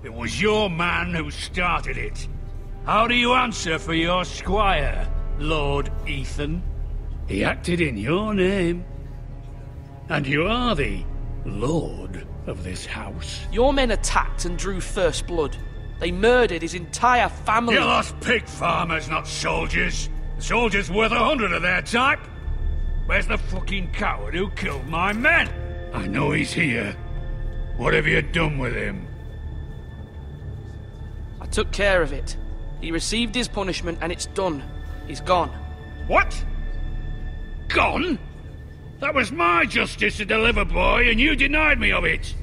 It was your man who started it. How do you answer for your squire, Lord Ethan? He acted in your name. And you are the lord of this house. Your men attacked and drew first blood. They murdered his entire family. You lost pig farmers, not soldiers. The soldiers worth 100 of their type. Where's the fucking coward who killed my men? I know he's here. What have you done with him? I took care of it. He received his punishment and it's done. He's gone. What? Gone? That was my justice to deliver, boy, and you denied me of it.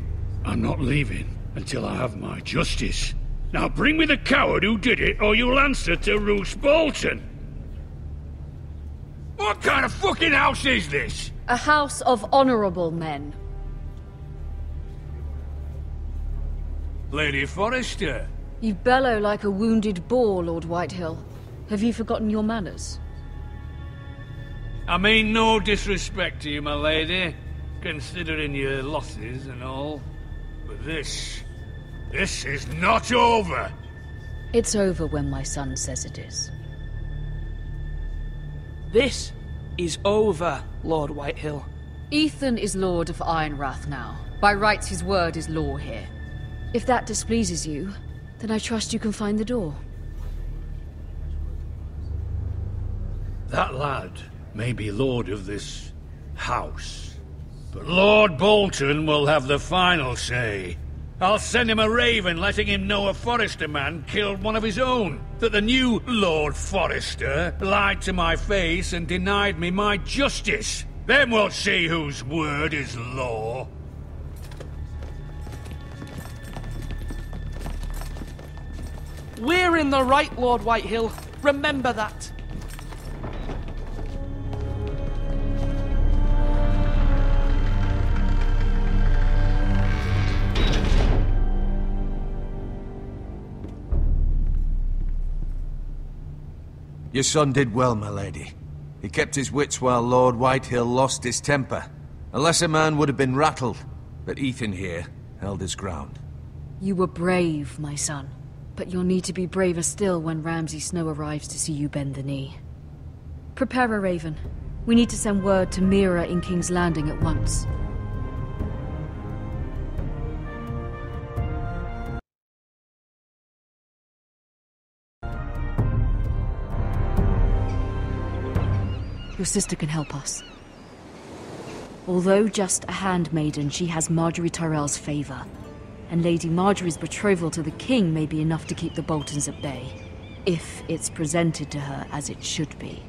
I'm not leaving until I have my justice. Now bring me the coward who did it, or you'll answer to Roose Bolton. What kind of fucking house is this? A house of honorable men. Lady Forrester. You bellow like a wounded boar, Lord Whitehill. Have you forgotten your manners? I mean no disrespect to you, my lady, considering your losses and all. But this is not over. It's over when my son says it is. This is over, Lord Whitehill. Ethan is Lord of Ironrath now. By rights, his word is law here. If that displeases you, then I trust you can find the door. That lad may be lord of this house, but Lord Bolton will have the final say. I'll send him a raven letting him know a Forrester man killed one of his own, that the new Lord Forrester lied to my face and denied me my justice. Then we'll see whose word is law. We're in the right, Lord Whitehill. Remember that. Your son did well, my lady. He kept his wits while Lord Whitehill lost his temper. A lesser man would have been rattled, but Ethan here held his ground. You were brave, my son. But you'll need to be braver still when Ramsay Snow arrives to see you bend the knee. Prepare a raven. We need to send word to Mira in King's Landing at once. Your sister can help us. Although just a handmaiden, she has Marjorie Tyrell's favor. And Lady Marjorie's betrothal to the king may be enough to keep the Boltons at bay, if it's presented to her as it should be.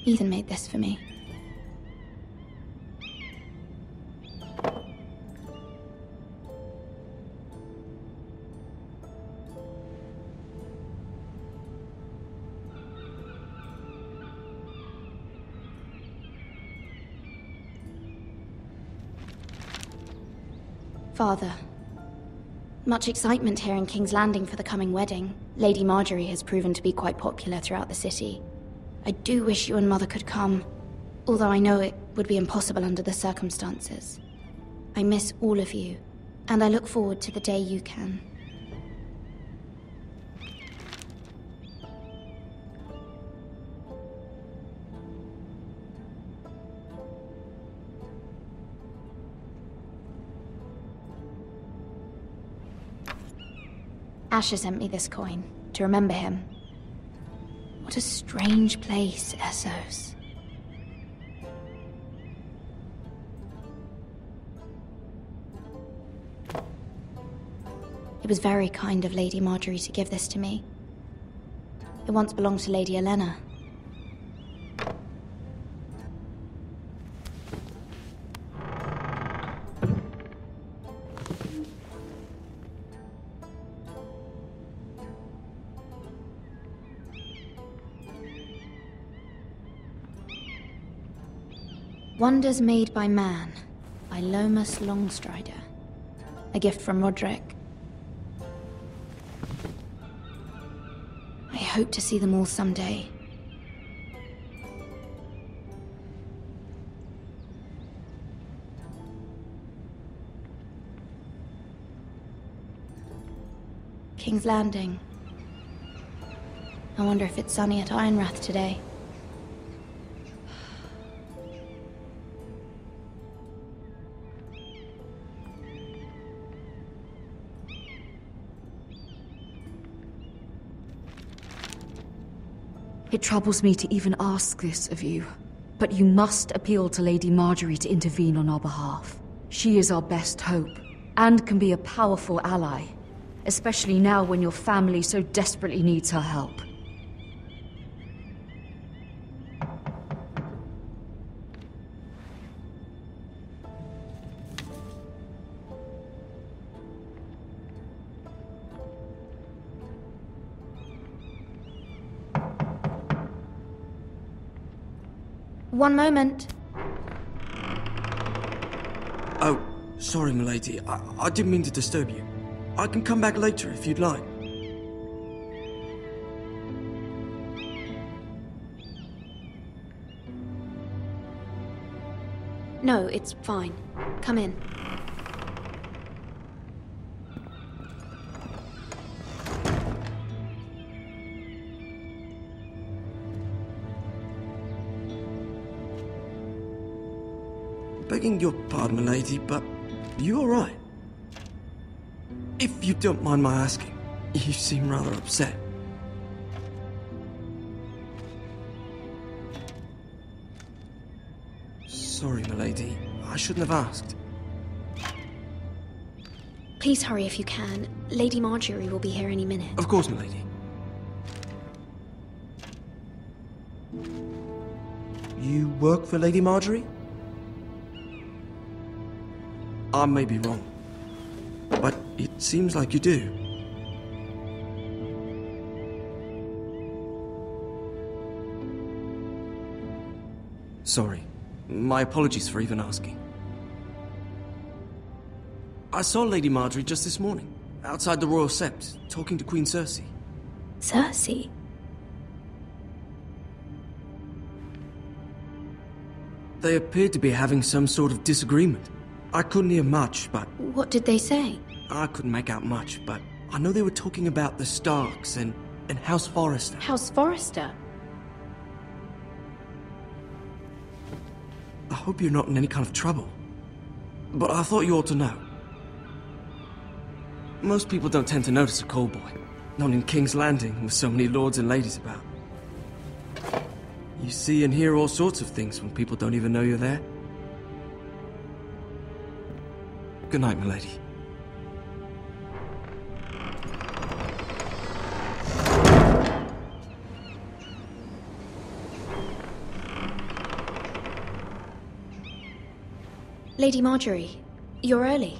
Ethan made this for me. Father, much excitement here in King's Landing for the coming wedding. Lady Marjorie has proven to be quite popular throughout the city. I do wish you and Mother could come, although I know it would be impossible under the circumstances. I miss all of you, and I look forward to the day you can. Asher sent me this coin, to remember him. What a strange place, Essos. It was very kind of Lady Marjorie to give this to me. It once belonged to Lady Olenna. Wonders Made by Man, by Lomas Longstrider. A gift from Roderick. I hope to see them all someday. King's Landing. I wonder if it's sunny at Ironrath today. It troubles me to even ask this of you, but you must appeal to Lady Marjorie to intervene on our behalf. She is our best hope, and can be a powerful ally, especially now when your family so desperately needs her help. One moment. Oh, sorry, milady. I didn't mean to disturb you. I can come back later if you'd like. No, it's fine. Come in. Begging your pardon, milady, but you all right? If you don't mind my asking, you seem rather upset. Sorry, milady. I shouldn't have asked. Please hurry if you can. Lady Marjorie will be here any minute. Of course, milady. You work for Lady Marjorie? I may be wrong, but it seems like you do. Sorry. My apologies for even asking. I saw Lady Marjorie just this morning, outside the Royal Sept, talking to Queen Cersei. Cersei? They appeared to be having some sort of disagreement. I couldn't hear much, but... What did they say? I couldn't make out much, but I know they were talking about the Starks and House Forrester. House Forrester? I hope you're not in any kind of trouble. But I thought you ought to know. Most people don't tend to notice a callboy. Not in King's Landing, with so many lords and ladies about. You see and hear all sorts of things when people don't even know you're there. Good night, milady. Lady Marjorie, you're early.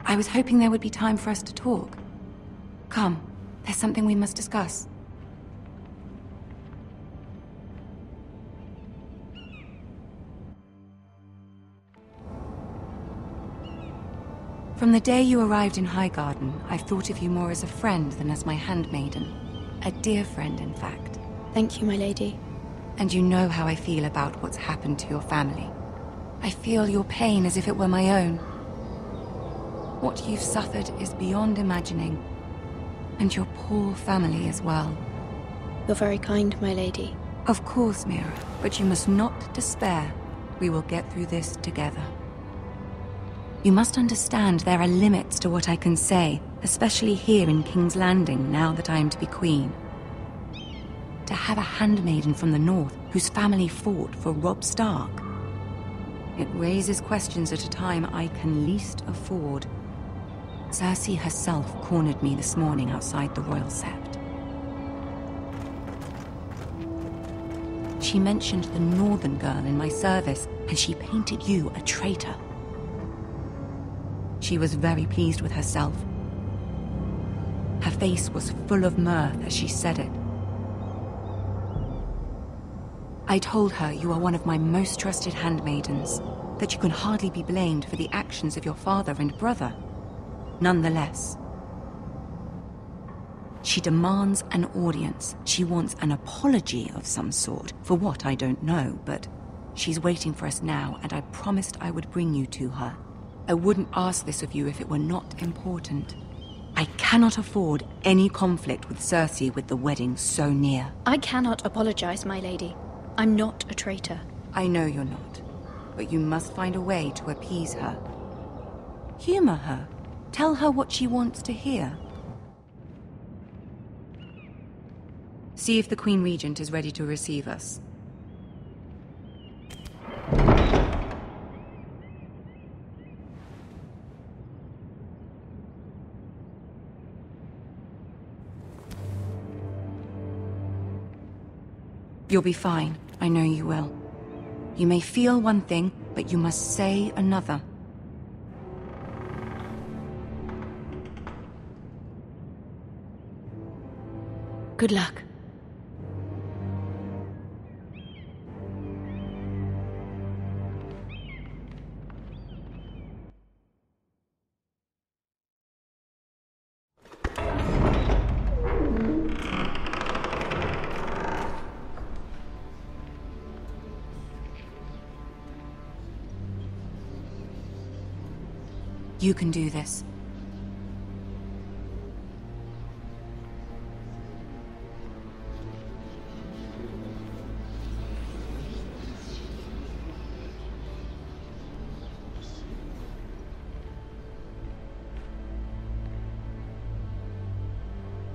I was hoping there would be time for us to talk. Come, there's something we must discuss. From the day you arrived in Highgarden, I've thought of you more as a friend than as my handmaiden. A dear friend, in fact. Thank you, my lady. And you know how I feel about what's happened to your family. I feel your pain as if it were my own. What you've suffered is beyond imagining. And your poor family as well. You're very kind, my lady. Of course, Mira, but you must not despair. We will get through this together. You must understand there are limits to what I can say, especially here in King's Landing, now that I am to be queen. To have a handmaiden from the north whose family fought for Robb Stark. It raises questions at a time I can least afford. Cersei herself cornered me this morning outside the Royal Sept. She mentioned the northern girl in my service, and she painted you a traitor. She was very pleased with herself. Her face was full of mirth as she said it. I told her you are one of my most trusted handmaidens, that you can hardly be blamed for the actions of your father and brother. Nonetheless, she demands an audience. She wants an apology of some sort, for what I don't know, but she's waiting for us now, and I promised I would bring you to her. I wouldn't ask this of you if it were not important. I cannot afford any conflict with Cersei with the wedding so near. I cannot apologize, my lady. I'm not a traitor. I know you're not, but you must find a way to appease her. Humor her. Tell her what she wants to hear. See if the Queen Regent is ready to receive us. You'll be fine. I know you will. You may feel one thing, but you must say another. Good luck. You can do this.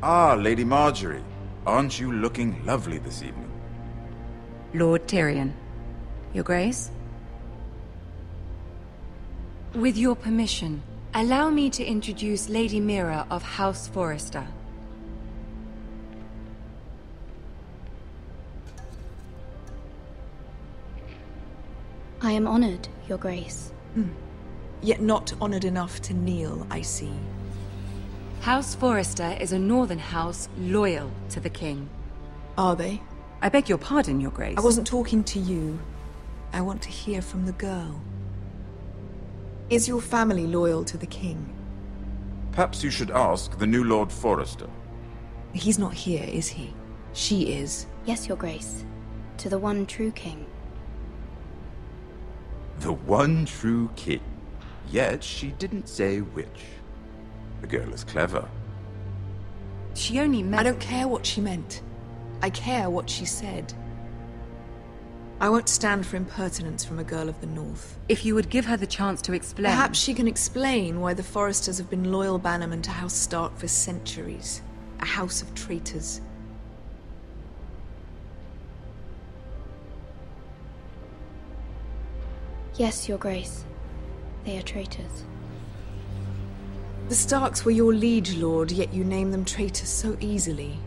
Ah, Lady Margaery. Aren't you looking lovely this evening? Lord Tyrion. Your Grace? With your permission, allow me to introduce Lady Mira of House Forrester. I am honored, Your Grace. Yet not honored enough to kneel, I see. House Forrester is a northern house loyal to the king. Are they? I beg your pardon, Your Grace. I wasn't talking to you. I want to hear from the girl. Is your family loyal to the king? Perhaps you should ask the new Lord Forrester. He's not here, is he? She is. Yes, Your Grace. To the one true king. The one true king. Yet she didn't say which. The girl is clever. She only meant... I don't care what she meant. I care what she said. I won't stand for impertinence from a girl of the North. If you would give her the chance to explain... Perhaps she can explain why the Forresters have been loyal bannermen to House Stark for centuries. A house of traitors. Yes, Your Grace. They are traitors. The Starks were your liege lord, yet you name them traitors so easily.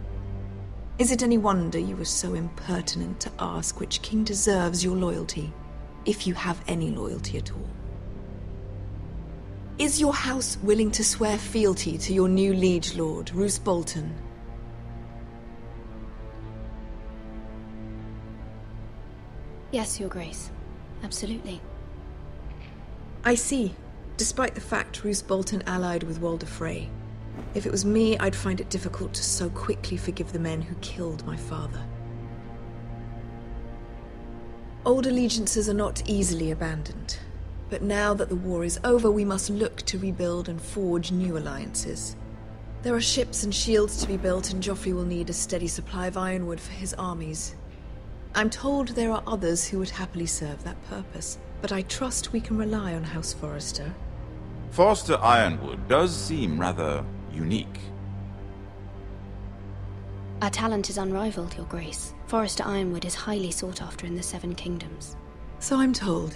Is it any wonder you were so impertinent to ask which king deserves your loyalty, if you have any loyalty at all? Is your house willing to swear fealty to your new liege lord, Roose Bolton? Yes, Your Grace. Absolutely. I see. Despite the fact Roose Bolton allied with Walder Frey. If it was me, I'd find it difficult to so quickly forgive the men who killed my father. Old allegiances are not easily abandoned. But now that the war is over, we must look to rebuild and forge new alliances. There are ships and shields to be built, and Joffrey will need a steady supply of ironwood for his armies. I'm told there are others who would happily serve that purpose, but I trust we can rely on House Forrester. Forster Ironwood does seem rather unique. Our talent is unrivaled, Your Grace. Forrester Ironwood is highly sought after in the Seven Kingdoms. So I'm told.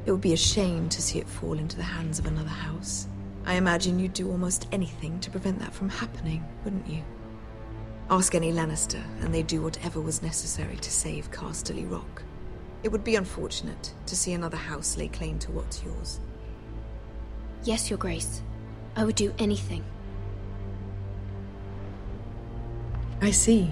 It would be a shame to see it fall into the hands of another house. I imagine you'd do almost anything to prevent that from happening, wouldn't you? Ask any Lannister, and they'd do whatever was necessary to save Casterly Rock. It would be unfortunate to see another house lay claim to what's yours. Yes, Your Grace. I would do anything. I see.